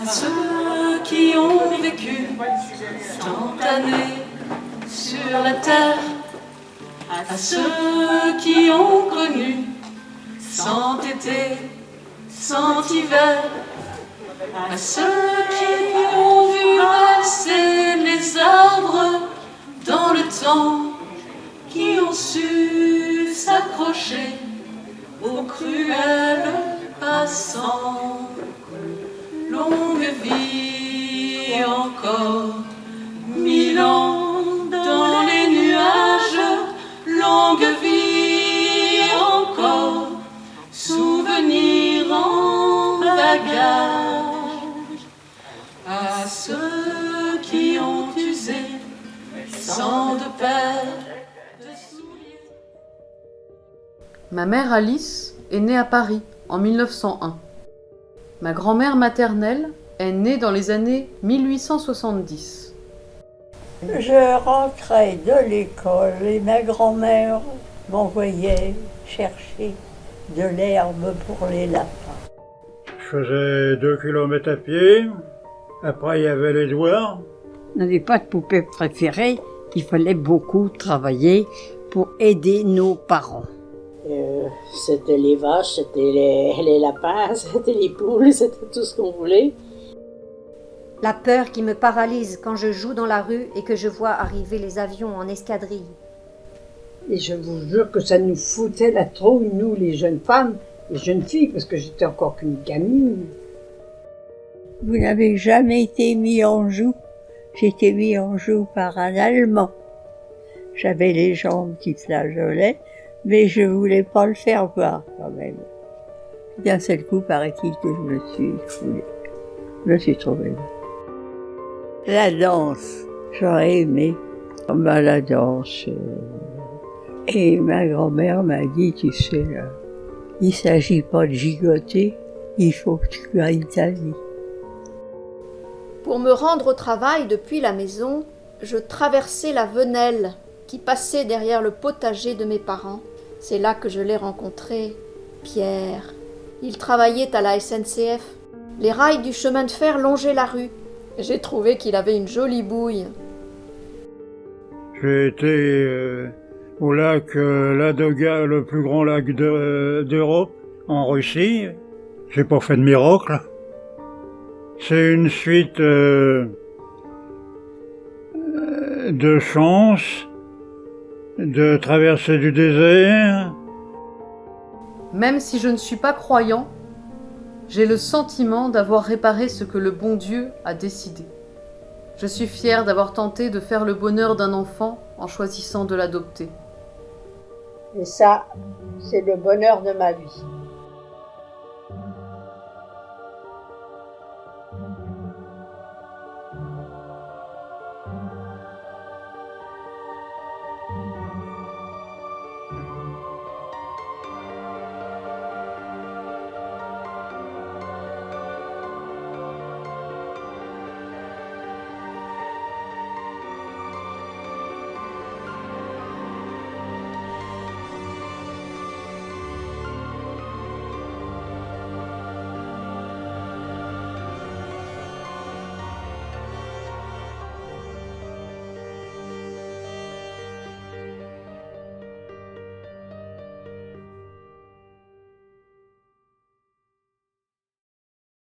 ceux qui ont vécu tant d'années sur la terre, à ceux qui ont connu sans été, sans hiver, à ceux qui ont vu passer les arbres dans le temps, qui ont su s'accrocher aux cruels passants. Longue vie encore, 1000 ans dans les nuages, longue vie encore, souvenir en bagage. À ceux qui ont usé sans de paire de souliers. Ma mère Alice est née à Paris en 1901. Ma grand-mère maternelle est née dans les années 1870. Je rentrais de l'école et ma grand-mère m'envoyait chercher de l'herbe pour les lapins. Je faisais 2 kilomètres à pied. Après, il y avait les devoirs. On n'avait pas de poupée préférée. Il fallait beaucoup travailler pour aider nos parents. C'était les vaches, c'était les lapins, c'était les poules, c'était tout ce qu'on voulait. La peur qui me paralyse quand je joue dans la rue et que je vois arriver les avions en escadrille. Et je vous jure que ça nous foutait la trouille, nous, les jeunes femmes, les jeunes filles, parce que j'étais encore qu'une gamine. Vous n'avez jamais été mis en joue. J'ai été mis en joue par un Allemand. J'avais les jambes qui flageolaient, mais je voulais pas le faire voir quand même. D'un seul coup, paraît-il que je me suis foulée. Je me suis trouvée là. La danse, j'aurais aimé. La danse. Et ma grand-mère m'a dit, tu sais, là, il s'agit pas de gigoter, il faut que tu gagnes ta vie. Pour me rendre au travail depuis la maison, je traversais la Venelle qui passait derrière le potager de mes parents. C'est là que je l'ai rencontré, Pierre. Il travaillait à la SNCF. Les rails du chemin de fer longeaient la rue. J'ai trouvé qu'il avait une jolie bouille. J'ai été au lac Ladoga, le plus grand lac d'Europe, en Russie. J'ai pas fait de miracle. C'est une suite de chance, de traversée du désert. Même si je ne suis pas croyant, j'ai le sentiment d'avoir réparé ce que le bon Dieu a décidé. Je suis fière d'avoir tenté de faire le bonheur d'un enfant en choisissant de l'adopter. Et ça, c'est le bonheur de ma vie.